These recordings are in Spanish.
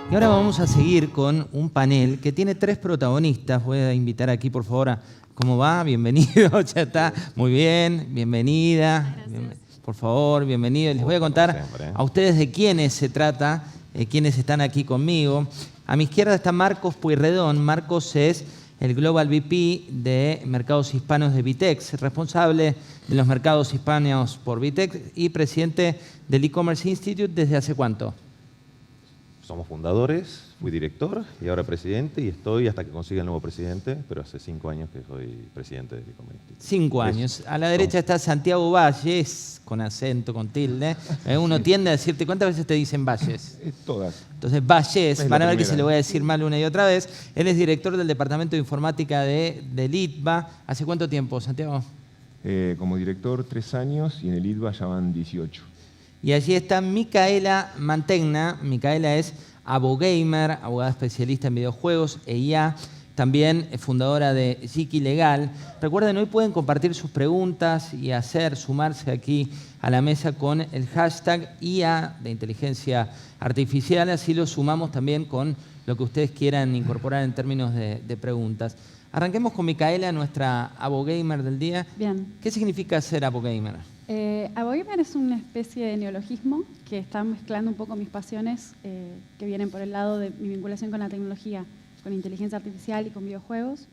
Y ahora vamos a seguir con un panel que tiene 3 protagonistas. Voy a invitar aquí, por favor, a... ¿Cómo va? Bienvenido, ya está. Muy bien, bienvenida. Por favor, bienvenido. Les voy a contar a ustedes de quiénes se trata, quiénes están aquí conmigo. A mi izquierda está Marcos Pueyrredón. Marcos es el Global VP de Mercados Hispanos de Vitex, responsable de los mercados hispanos por Vitex y presidente del E-Commerce Institute. ¿Desde hace cuánto? Somos fundadores, fui director y ahora presidente, y estoy hasta que consiga el nuevo presidente, pero hace 5 años que soy presidente del E-Commerce Institute. 5 años. A la derecha está Santiago Valles, con acento, con tilde. Uno tiende a decirte, ¿cuántas veces te dicen Valles? Todas. Entonces, Valles, van a ver que se lo voy a decir mal una y otra vez. Él es director del Departamento de Informática del ITBA. ¿Hace cuánto tiempo, Santiago? Como director 3 años y en el ITBA ya van 18. Y allí está Micaela Mantegna. Micaela es abogamer, abogada especialista en videojuegos e IA, también fundadora de Yiki Legal. Recuerden, hoy pueden compartir sus preguntas y sumarse aquí a la mesa con el hashtag IA de inteligencia artificial. Así lo sumamos también con lo que ustedes quieran incorporar en términos de preguntas. Arranquemos con Micaela, nuestra abogamer del día. Bien. ¿Qué significa ser abogamer? Abogamer es una especie de neologismo que está mezclando un poco mis pasiones que vienen por el lado de mi vinculación con la tecnología, con inteligencia artificial y con videojuegos.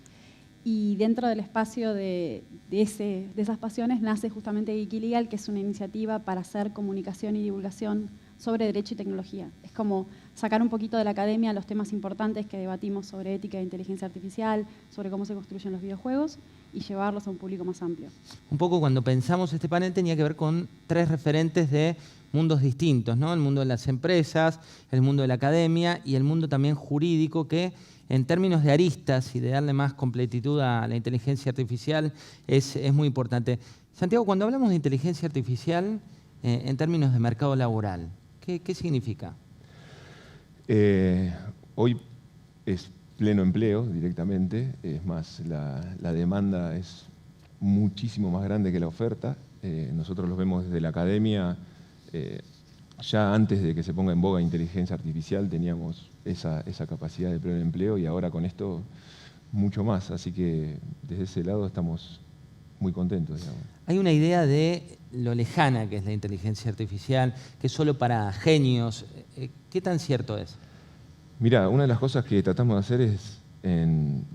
Y dentro del espacio de esas pasiones nace justamente Yiki Legal, que es una iniciativa para hacer comunicación y divulgación sobre derecho y tecnología. Es como sacar un poquito de la academia los temas importantes que debatimos sobre ética de inteligencia artificial, sobre cómo se construyen los videojuegos, y llevarlos a un público más amplio. Un poco cuando pensamos este panel tenía que ver con 3 referentes de mundos distintos, ¿no? El mundo de las empresas, el mundo de la academia y el mundo también jurídico, que en términos de aristas y de darle más completitud a la inteligencia artificial es muy importante. Santiago, cuando hablamos de inteligencia artificial en términos de mercado laboral, ¿qué significa? Hoy es pleno empleo directamente, es más, la demanda es muchísimo más grande que la oferta. Nosotros lo vemos desde la academia, ya antes de que se ponga en boga inteligencia artificial teníamos esa capacidad de pleno empleo, y ahora con esto mucho más, así que desde ese lado estamos muy contentos, digamos. Hay una idea de lo lejana que es la inteligencia artificial, que es solo para genios. ¿Qué tan cierto es? Mira, una de las cosas que tratamos de hacer es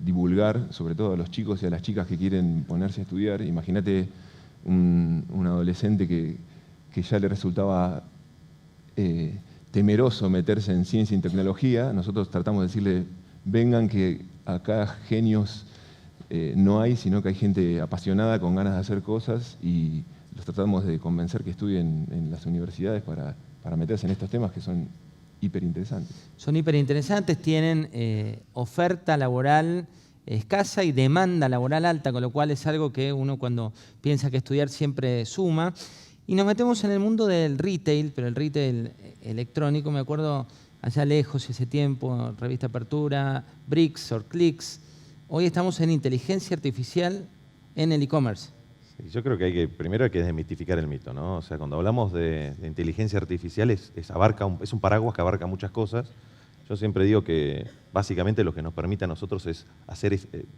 divulgar, sobre todo a los chicos y a las chicas que quieren ponerse a estudiar. Imagínate un adolescente que ya le resultaba temeroso meterse en ciencia y tecnología. Nosotros tratamos de decirle, vengan, que acá genios no hay, sino que hay gente apasionada, con ganas de hacer cosas, y los tratamos de convencer que estudien en las universidades para meterse en estos temas que son hiperinteresantes. Son hiperinteresantes, tienen oferta laboral escasa y demanda laboral alta, con lo cual es algo que uno cuando piensa que estudiar siempre suma. Y nos metemos en el mundo del retail, pero el retail electrónico, me acuerdo allá lejos, ese tiempo, Revista Apertura, Bricks o Clicks. Hoy estamos en inteligencia artificial en el e-commerce. Yo creo que primero hay que desmitificar el mito, ¿no? O sea, cuando hablamos de inteligencia artificial es un paraguas que abarca muchas cosas. Yo siempre digo que básicamente lo que nos permite a nosotros es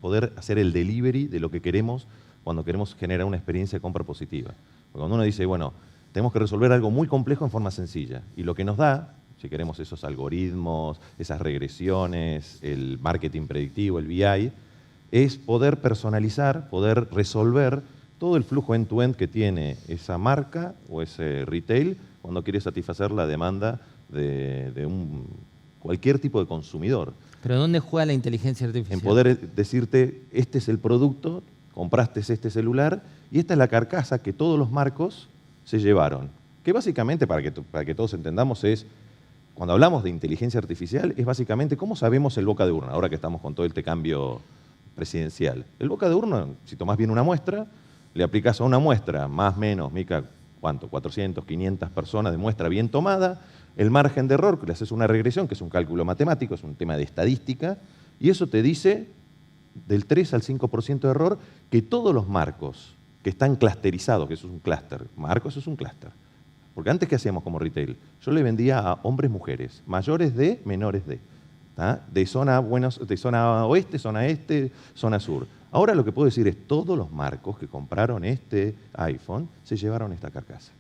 poder hacer el delivery de lo que queremos cuando queremos generar una experiencia de compra positiva. Porque cuando uno dice, bueno, tenemos que resolver algo muy complejo en forma sencilla, y lo que nos da, si queremos esos algoritmos, esas regresiones, el marketing predictivo, el BI, es poder personalizar, poder resolver todo el flujo end-to-end que tiene esa marca o ese retail cuando quiere satisfacer la demanda de cualquier tipo de consumidor. ¿Pero dónde juega la inteligencia artificial? En poder decirte, este es el producto, compraste este celular y esta es la carcasa que todos los marcos se llevaron. Que básicamente, para que todos entendamos, cuando hablamos de inteligencia artificial, es básicamente cómo sabemos el boca de urna, ahora que estamos con todo este cambio presidencial. El boca de urna, si tomás bien una muestra, le aplicas a una muestra, más o menos, Mica, ¿cuánto? 400, 500 personas de muestra bien tomada, el margen de error, que le haces una regresión, que es un cálculo matemático, es un tema de estadística, y eso te dice del 3 al 5% de error, que todos los marcos que están clusterizados, que eso es un clúster, marcos es un clúster, Porque antes, ¿qué hacíamos como retail? Yo le vendía a hombres, mujeres, mayores de, menores de. ¿Tá? De zona oeste, zona este, zona sur. Ahora lo que puedo decir es todos los marcos que compraron este iPhone se llevaron esta carcasa.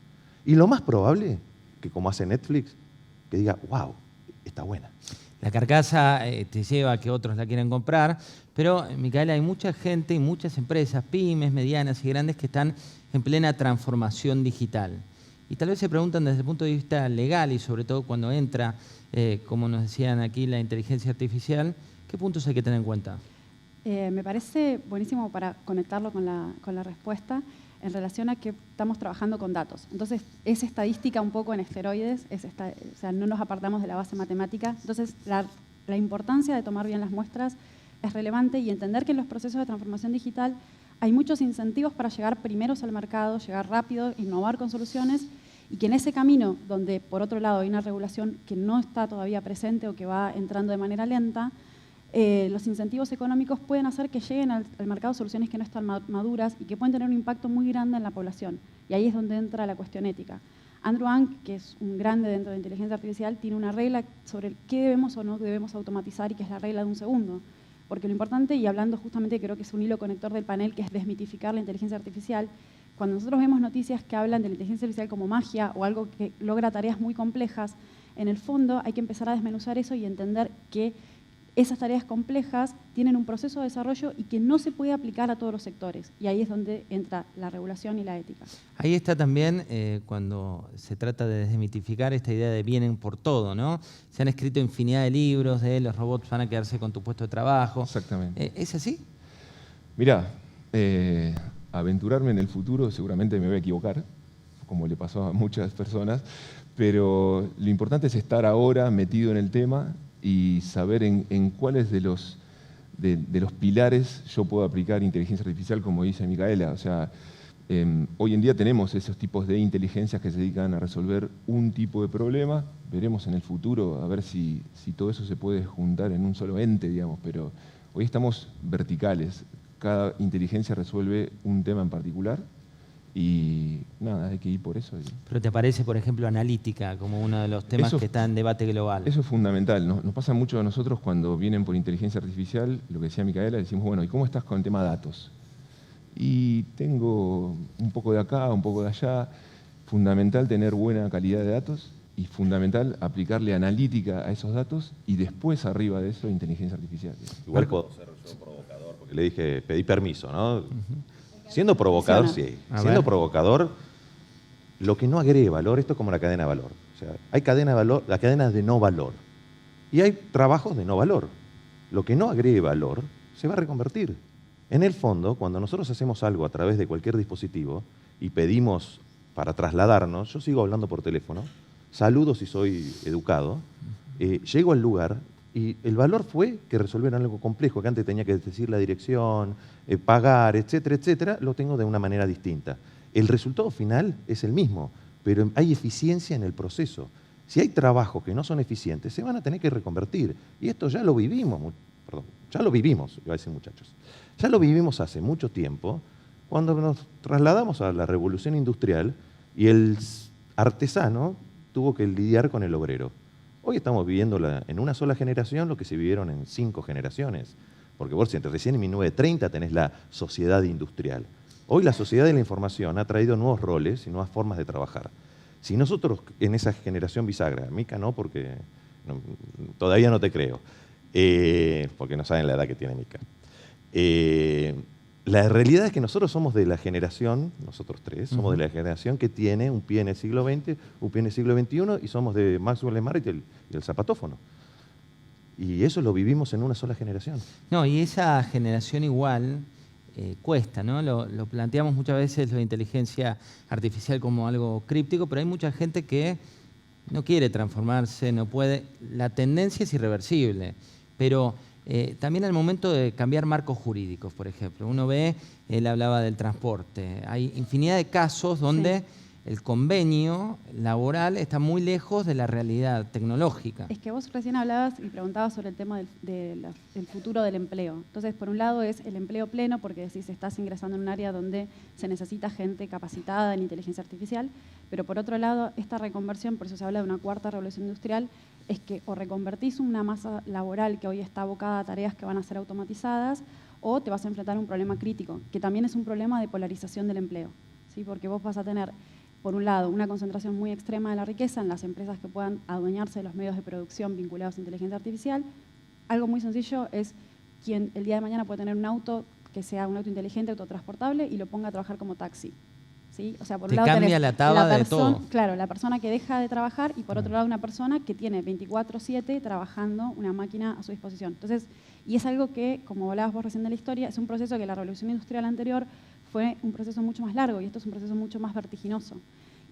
Y lo más probable, que como hace Netflix, que diga, wow, está buena. La carcasa te lleva a que otros la quieran comprar, pero, Micaela, hay mucha gente y muchas empresas, pymes, medianas y grandes, que están en plena transformación digital. Y tal vez se preguntan desde el punto de vista legal y sobre todo cuando entra, como nos decían aquí, la inteligencia artificial, ¿qué puntos hay que tener en cuenta? Me parece buenísimo para conectarlo con la respuesta en relación a que estamos trabajando con datos. Entonces, es estadística un poco en esteroides, o sea, no nos apartamos de la base matemática. Entonces, la importancia de tomar bien las muestras es relevante y entender que en los procesos de transformación digital hay muchos incentivos para llegar primeros al mercado, llegar rápido, innovar con soluciones, y que en ese camino, donde por otro lado hay una regulación que no está todavía presente o que va entrando de manera lenta, los incentivos económicos pueden hacer que lleguen al mercado soluciones que no están maduras y que pueden tener un impacto muy grande en la población. Y ahí es donde entra la cuestión ética. Andrew Ng, que es un grande dentro de inteligencia artificial, tiene una regla sobre qué debemos o no debemos automatizar y que es la regla de 1 segundo. Porque lo importante, y hablando justamente, creo que es un hilo conector del panel, que es desmitificar la inteligencia artificial, cuando nosotros vemos noticias que hablan de la inteligencia artificial como magia o algo que logra tareas muy complejas, en el fondo hay que empezar a desmenuzar eso y entender que esas tareas complejas tienen un proceso de desarrollo y que no se puede aplicar a todos los sectores. Y ahí es donde entra la regulación y la ética. Ahí está también cuando se trata de desmitificar esta idea de vienen por todo, ¿no? Se han escrito infinidad de libros de los robots van a quedarse con tu puesto de trabajo. Exactamente. ¿Es así? Mirá, aventurarme en el futuro seguramente me voy a equivocar, como le pasó a muchas personas, pero lo importante es estar ahora metido en el tema y saber en cuáles de los pilares yo puedo aplicar inteligencia artificial, como dice Micaela. O sea, hoy en día tenemos esos tipos de inteligencias que se dedican a resolver un tipo de problema. Veremos en el futuro a ver si todo eso se puede juntar en un solo ente, digamos, pero hoy estamos verticales. Cada inteligencia resuelve un tema en particular. Y nada, hay que ir por eso. Pero te parece, por ejemplo, analítica como uno de los temas eso, que está en debate global. Eso es fundamental. Nos pasa mucho a nosotros cuando vienen por inteligencia artificial, lo que decía Micaela, decimos, bueno, ¿y cómo estás con el tema de datos? Y tengo un poco de acá, un poco de allá. Fundamental tener buena calidad de datos y fundamental aplicarle analítica a esos datos y después arriba de eso inteligencia artificial. Igual puedo ser yo provocador, porque le dije, pedí permiso, ¿no? Siendo provocador, sí. Siendo provocador, lo que no agregue valor, esto es como la cadena de valor. O sea, hay cadena de valor, la cadena de no valor. Y hay trabajos de no valor. Lo que no agregue valor se va a reconvertir. En el fondo, cuando nosotros hacemos algo a través de cualquier dispositivo y pedimos para trasladarnos, yo sigo hablando por teléfono, saludo si soy educado, llego al lugar y el valor fue que resolvieran algo complejo, que antes tenía que decir la dirección, pagar, etcétera, etcétera, lo tengo de una manera distinta. El resultado final es el mismo, pero hay eficiencia en el proceso. Si hay trabajos que no son eficientes, se van a tener que reconvertir. Y esto ya lo vivimos, iba a decir muchachos, ya lo vivimos hace mucho tiempo, cuando nos trasladamos a la revolución industrial y el artesano tuvo que lidiar con el obrero. Hoy estamos viviendo en una sola generación lo que se vivieron en 5 generaciones. Porque vos recién en 1930 tenés la sociedad industrial. Hoy la sociedad de la información ha traído nuevos roles y nuevas formas de trabajar. Si nosotros en esa generación bisagra, Mica no, porque todavía no te creo, porque no saben la edad que tiene Mica. La realidad es que nosotros somos de la generación, nosotros tres, somos de la generación que tiene un pie en el siglo XX, un pie en el siglo XXI y somos de Maxwell Smart y el zapatófono. Y eso lo vivimos en una sola generación. No, y esa generación igual cuesta, ¿no? Lo planteamos muchas veces lo de inteligencia artificial como algo críptico, pero hay mucha gente que no quiere transformarse, no puede. La tendencia es irreversible, pero también al momento de cambiar marcos jurídicos, por ejemplo. Uno ve, él hablaba del transporte, hay infinidad de casos donde el convenio laboral está muy lejos de la realidad tecnológica. Es que vos recién hablabas y preguntabas sobre el tema del futuro del empleo. Entonces, por un lado es el empleo pleno, porque decís, estás ingresando en un área donde se necesita gente capacitada en inteligencia artificial, Pero por otro lado, esta reconversión, por eso se habla de una cuarta revolución industrial, es que o reconvertís una masa laboral que hoy está abocada a tareas que van a ser automatizadas, o te vas a enfrentar a un problema crítico, que también es un problema de polarización del empleo, ¿sí? Porque vos vas a tener, por un lado, una concentración muy extrema de la riqueza en las empresas que puedan adueñarse de los medios de producción vinculados a inteligencia artificial. Algo muy sencillo es quien el día de mañana puede tener un auto que sea un auto inteligente, autotransportable, y lo ponga a trabajar como taxi. ¿Sí? O sea, por un lado cambia tenés la tabla de todo. Claro, la persona que deja de trabajar, y por otro lado una persona que tiene 24/7 trabajando una máquina a su disposición. Entonces, y es algo que, como hablabas vos recién de la historia, es un proceso que la revolución industrial anterior fue un proceso mucho más largo, y esto es un proceso mucho más vertiginoso.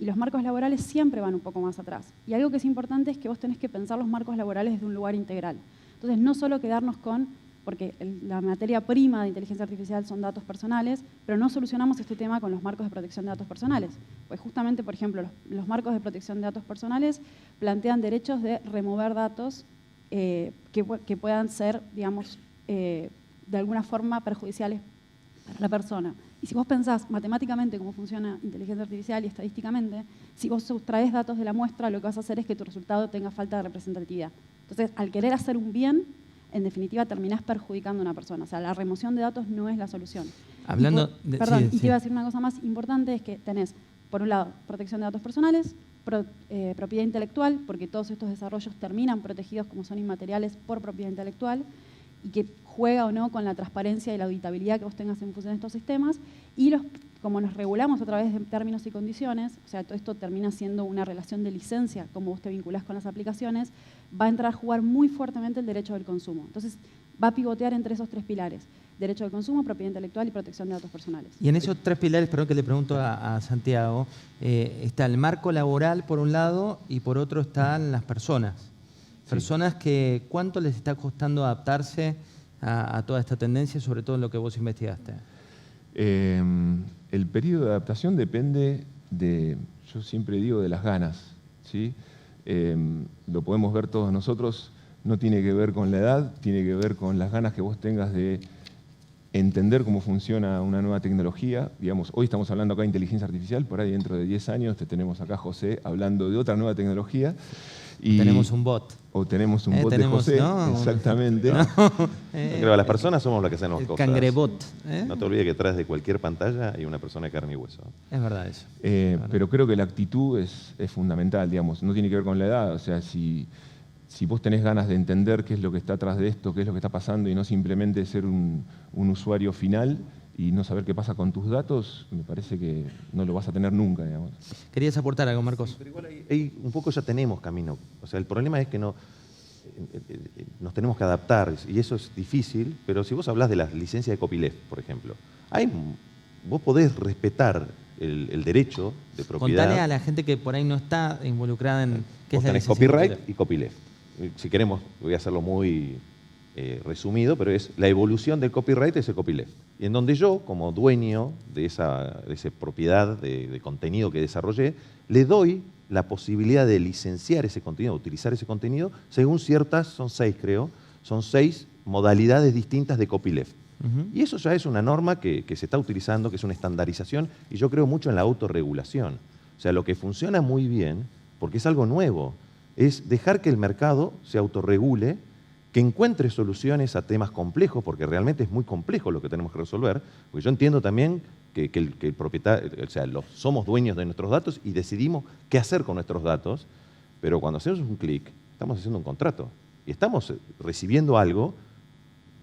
Y los marcos laborales siempre van un poco más atrás. Y algo que es importante es que vos tenés que pensar los marcos laborales desde un lugar integral. Entonces, no solo quedarnos con, porque la materia prima de inteligencia artificial son datos personales, pero no solucionamos este tema con los marcos de protección de datos personales. Pues justamente, por ejemplo, los marcos de protección de datos personales plantean derechos de remover datos que puedan ser, digamos, de alguna forma perjudiciales para la persona. Y si vos pensás matemáticamente cómo funciona inteligencia artificial y estadísticamente, si vos sustraes datos de la muestra, lo que vas a hacer es que tu resultado tenga falta de representatividad. Entonces, al querer hacer un bien, en definitiva terminás perjudicando a una persona. O sea, la remoción de datos no es la solución. Hablando Perdón, te iba a decir una cosa más importante, es que tenés, por un lado, protección de datos personales, propiedad intelectual, porque todos estos desarrollos terminan protegidos como son inmateriales por propiedad intelectual, y que juega o no con la transparencia y la auditabilidad que vos tengas en función de estos sistemas, y como nos regulamos a través de términos y condiciones, o sea, todo esto termina siendo una relación de licencia, como vos te vinculás con las aplicaciones, va a entrar a jugar muy fuertemente el derecho del consumo. Entonces, va a pivotear entre esos tres pilares: derecho del consumo, propiedad intelectual y protección de datos personales. Y en esos tres pilares, perdón que le pregunto a Santiago, está el marco laboral por un lado y por otro están las personas. Personas que, ¿cuánto les está costando adaptarse a toda esta tendencia, sobre todo en lo que vos investigaste? El periodo de adaptación depende yo siempre digo, de las ganas, ¿sí? Lo podemos ver todos nosotros, no tiene que ver con la edad, tiene que ver con las ganas que vos tengas de entender cómo funciona una nueva tecnología. Digamos, hoy estamos hablando acá de inteligencia artificial, por ahí dentro de 10 años te tenemos acá, José, hablando de otra nueva tecnología. Tenemos un bot. O tenemos un bot de José, ¿no? Exactamente. No. Creo que las personas somos las que hacemos cosas. Cangrebot. No te olvides que detrás de cualquier pantalla hay una persona de carne y hueso. Es verdad eso. Pero creo que la actitud es fundamental, digamos. No tiene que ver con la edad. O sea, si vos tenés ganas de entender qué es lo que está atrás de esto, qué es lo que está pasando, y no simplemente ser un usuario final y no saber qué pasa con tus datos, me parece que no lo vas a tener nunca, digamos. ¿Querías aportar algo, Marcos? Pero igual ahí un poco ya tenemos camino. O sea, el problema es que nos tenemos que adaptar, y eso es difícil, pero si vos hablás de las licencias de copyleft, por ejemplo, vos podés respetar el derecho de propiedad. Contale a la gente que por ahí no está involucrada en qué es la tenés licencia copyright y copyleft. Si queremos, voy a hacerlo muy resumido, pero es la evolución del copyright es el copyleft. Y en donde yo, como dueño de esa propiedad de contenido que desarrollé, le doy la posibilidad de licenciar ese contenido, utilizar ese contenido, según ciertas, son 6 creo, son 6 modalidades distintas de copyleft. Y eso ya es una norma que se está utilizando, que es una estandarización, y yo creo mucho en la autorregulación. O sea, lo que funciona muy bien, porque es algo nuevo, es dejar que el mercado se autorregule, que encuentre soluciones a temas complejos, porque realmente es muy complejo lo que tenemos que resolver, porque yo entiendo también que el propietario, o sea, somos dueños de nuestros datos y decidimos qué hacer con nuestros datos, pero cuando hacemos un clic, estamos haciendo un contrato y estamos recibiendo algo,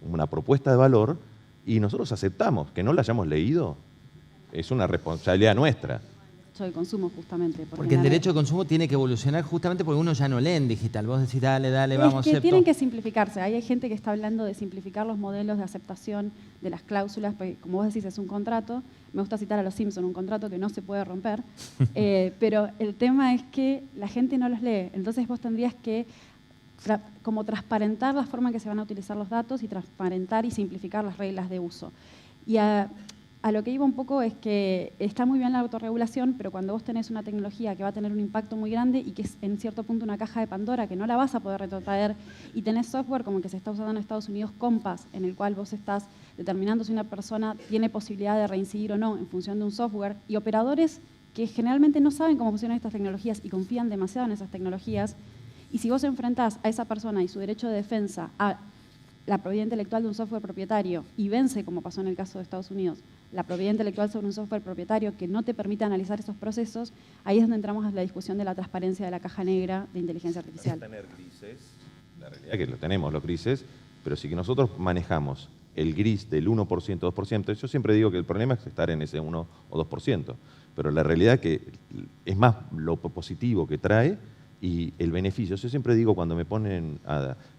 una propuesta de valor, y nosotros aceptamos que no la hayamos leído, es una responsabilidad nuestra. De consumo, justamente. Porque el derecho de consumo tiene que evolucionar justamente porque uno ya no lee en digital. Vos decís, dale, vamos, acepto. Tienen que simplificarse. Hay gente que está hablando de simplificar los modelos de aceptación de las cláusulas, porque como vos decís, es un contrato. Me gusta citar a los Simpson, un contrato que no se puede romper. Pero el tema es que la gente no los lee. Entonces vos tendrías que como transparentar la forma en que se van a utilizar los datos y transparentar y simplificar las reglas de uso. Y a lo que iba un poco es que está muy bien la autorregulación, pero cuando vos tenés una tecnología que va a tener un impacto muy grande y que es en cierto punto una caja de Pandora que no la vas a poder retrotraer, y tenés software como el que se está usando en Estados Unidos, Compass, en el cual vos estás determinando si una persona tiene posibilidad de reincidir o no en función de un software, y operadores que generalmente no saben cómo funcionan estas tecnologías y confían demasiado en esas tecnologías. Y si vos enfrentás a esa persona y su derecho de defensa a la propiedad intelectual de un software propietario y vence, como pasó en el caso de Estados Unidos, la propiedad intelectual sobre un software propietario que no te permite analizar esos procesos, ahí es donde entramos a la discusión de la transparencia de la caja negra de inteligencia artificial. Tener grises, la realidad es que lo tenemos, los grises, pero si que nosotros manejamos el gris del 1%, 2%, yo siempre digo que el problema es estar en ese 1 o 2%, pero la realidad es que es más lo positivo que trae y el beneficio. Yo siempre digo cuando me ponen,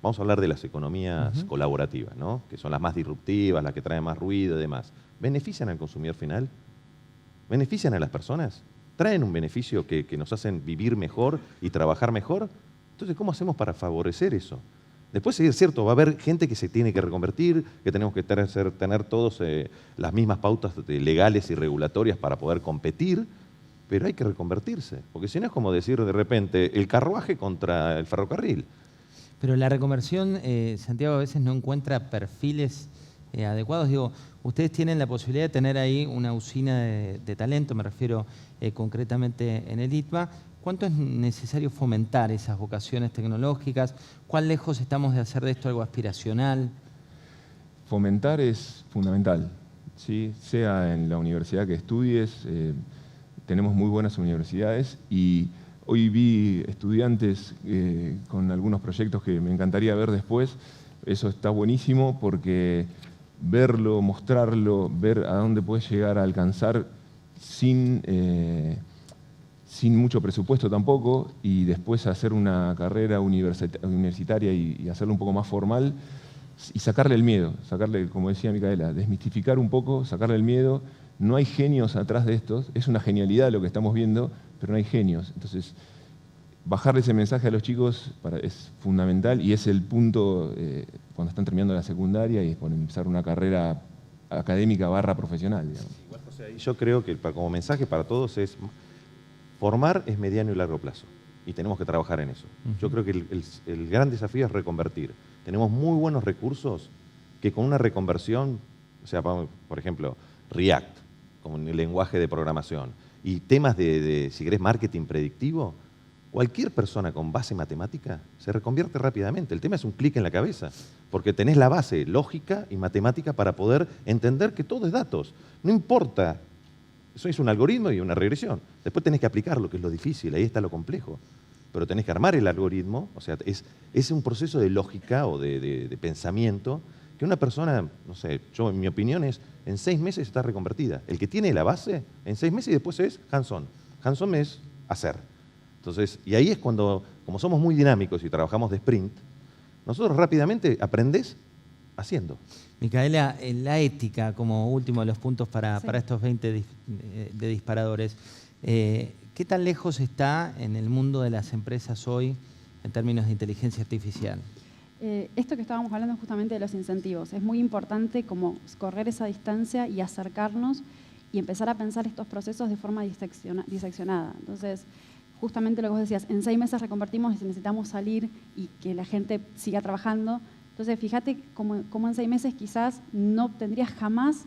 vamos a hablar de las economías colaborativas, ¿no? Que son las más disruptivas, las que traen más ruido y demás. ¿Benefician al consumidor final? ¿Benefician a las personas? ¿Traen un beneficio que nos hacen vivir mejor y trabajar mejor? Entonces, ¿cómo hacemos para favorecer eso? Después, es cierto, va a haber gente que se tiene que reconvertir, que tenemos que tener todos las mismas pautas legales y regulatorias para poder competir, pero hay que reconvertirse, porque si no es como decir de repente el carruaje contra el ferrocarril. Pero la reconversión, Santiago, a veces no encuentra perfiles adecuados. Digo, ustedes tienen la posibilidad de tener ahí una usina de talento, me refiero concretamente en el ITBA. ¿Cuánto es necesario fomentar esas vocaciones tecnológicas? ¿Cuán lejos estamos de hacer de esto algo aspiracional? Fomentar es fundamental, ¿sí? Sea en la universidad que estudies, tenemos muy buenas universidades y hoy vi estudiantes con algunos proyectos que me encantaría ver después. Eso está buenísimo porque verlo, mostrarlo, ver a dónde puedes llegar a alcanzar sin mucho presupuesto tampoco, y después hacer una carrera universitaria y hacerlo un poco más formal y sacarle el miedo, sacarle, como decía Micaela, desmistificar un poco, sacarle el miedo. No hay genios atrás de estos, es una genialidad lo que estamos viendo, pero no hay genios. Entonces, bajarle ese mensaje a los chicos es fundamental y es el punto cuando están terminando la secundaria y es por empezar una carrera académica / profesional. Digamos. Igual, José, yo creo que como mensaje para todos es formar es mediano y largo plazo y tenemos que trabajar en eso. Yo creo que el gran desafío es reconvertir. Tenemos muy buenos recursos que con una reconversión, o sea, por ejemplo, React, como el lenguaje de programación, y temas de si querés, marketing predictivo, cualquier persona con base matemática se reconvierte rápidamente. El tema es un clic en la cabeza, porque tenés la base lógica y matemática para poder entender que todo es datos. No importa, eso es un algoritmo y una regresión. Después tenés que aplicarlo, que es lo difícil, ahí está lo complejo. Pero tenés que armar el algoritmo, o sea, es un proceso de lógica o de pensamiento que una persona, no sé, yo en mi opinión es, en 6 meses está reconvertida. El que tiene la base, en 6 meses y después es hands-on. Hands-on es hacer. Entonces, y ahí es cuando, como somos muy dinámicos y trabajamos de sprint, nosotros rápidamente aprendés haciendo. Micaela, la ética como último de los puntos para estos 20 de disparadores. ¿Qué tan lejos está en el mundo de las empresas hoy en términos de inteligencia artificial? Esto que estábamos hablando es justamente de los incentivos. Es muy importante como correr esa distancia y acercarnos y empezar a pensar estos procesos de forma diseccionada. Entonces, justamente lo que vos decías, en 6 meses reconvertimos y necesitamos salir y que la gente siga trabajando. Entonces, fíjate cómo en 6 meses quizás no obtendrías jamás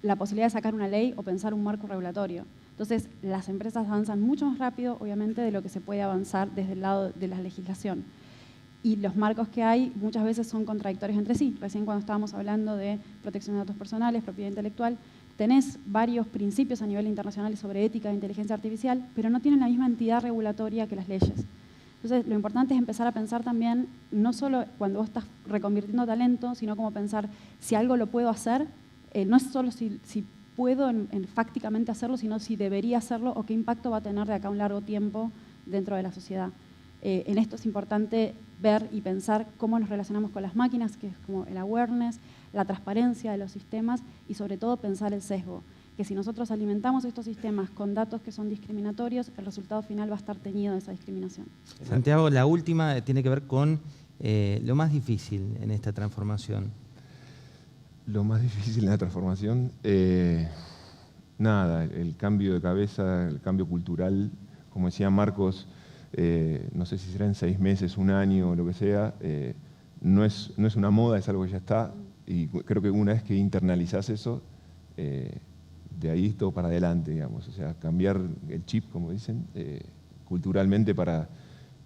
la posibilidad de sacar una ley o pensar un marco regulatorio. Entonces, las empresas avanzan mucho más rápido, obviamente, de lo que se puede avanzar desde el lado de la legislación. Y los marcos que hay muchas veces son contradictorios entre sí. Recién cuando estábamos hablando de protección de datos personales, propiedad intelectual, tenés varios principios a nivel internacional sobre ética de inteligencia artificial, pero no tienen la misma entidad regulatoria que las leyes. Entonces, lo importante es empezar a pensar también, no solo cuando vos estás reconvirtiendo talento, sino como pensar si algo lo puedo hacer, no es solo si puedo fácticamente hacerlo, sino si debería hacerlo o qué impacto va a tener de acá a un largo tiempo dentro de la sociedad. En esto es importante ver y pensar cómo nos relacionamos con las máquinas, que es como el awareness, la transparencia de los sistemas y sobre todo pensar el sesgo, que si nosotros alimentamos estos sistemas con datos que son discriminatorios, el resultado final va a estar teñido de esa discriminación. Santiago, la última tiene que ver con lo más difícil en esta transformación. Lo más difícil en la transformación, nada, el cambio de cabeza, el cambio cultural, como decía Marcos, no sé si será en 6 meses, 1 año o lo que sea, no es una moda, es algo que ya está, y creo que una vez que internalizás eso, de ahí todo para adelante, digamos. O sea, cambiar el chip, como dicen, culturalmente para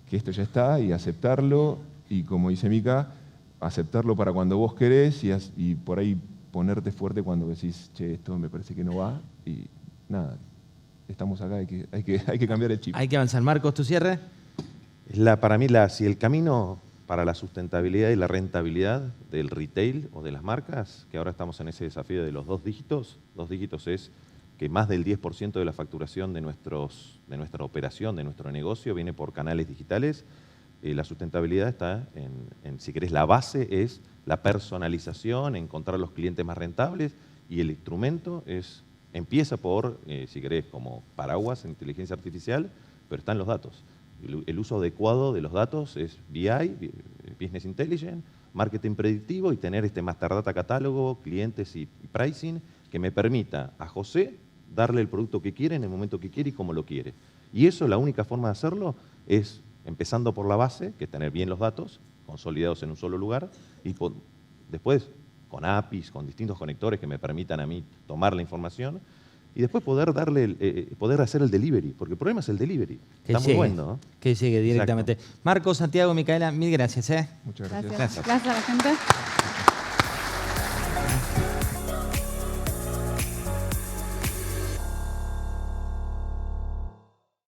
que esto ya está y aceptarlo. Y como dice Mica, aceptarlo para cuando vos querés y por ahí ponerte fuerte cuando decís, che, esto me parece que no va. Y nada, estamos acá, hay que cambiar el chip. Hay que avanzar. Marcos, ¿tu cierre? Para mí, si el camino para la sustentabilidad y la rentabilidad del retail o de las marcas, que ahora estamos en ese desafío de los 2 dígitos es que más del 10% de la facturación de nuestra operación, de nuestro negocio, viene por canales digitales. La sustentabilidad está si querés, la base es la personalización, encontrar los clientes más rentables, y el instrumento empieza por, si querés, como paraguas en inteligencia artificial, pero están los datos. El uso adecuado de los datos es BI, Business Intelligence, marketing predictivo, y tener este Master Data catálogo, clientes y pricing, que me permita a José darle el producto que quiere en el momento que quiere y como lo quiere. Y eso, la única forma de hacerlo es empezando por la base, que es tener bien los datos consolidados en un solo lugar, y después con APIs, con distintos conectores que me permitan a mí tomar la información, y después poder hacer el delivery, porque el problema es el delivery. Que Está llegue, muy bueno, ¿no? Que llegue directamente. Exacto. Marcos, Santiago, Micaela, mil gracias. Muchas Gracias. gracias. Gracias a la gente.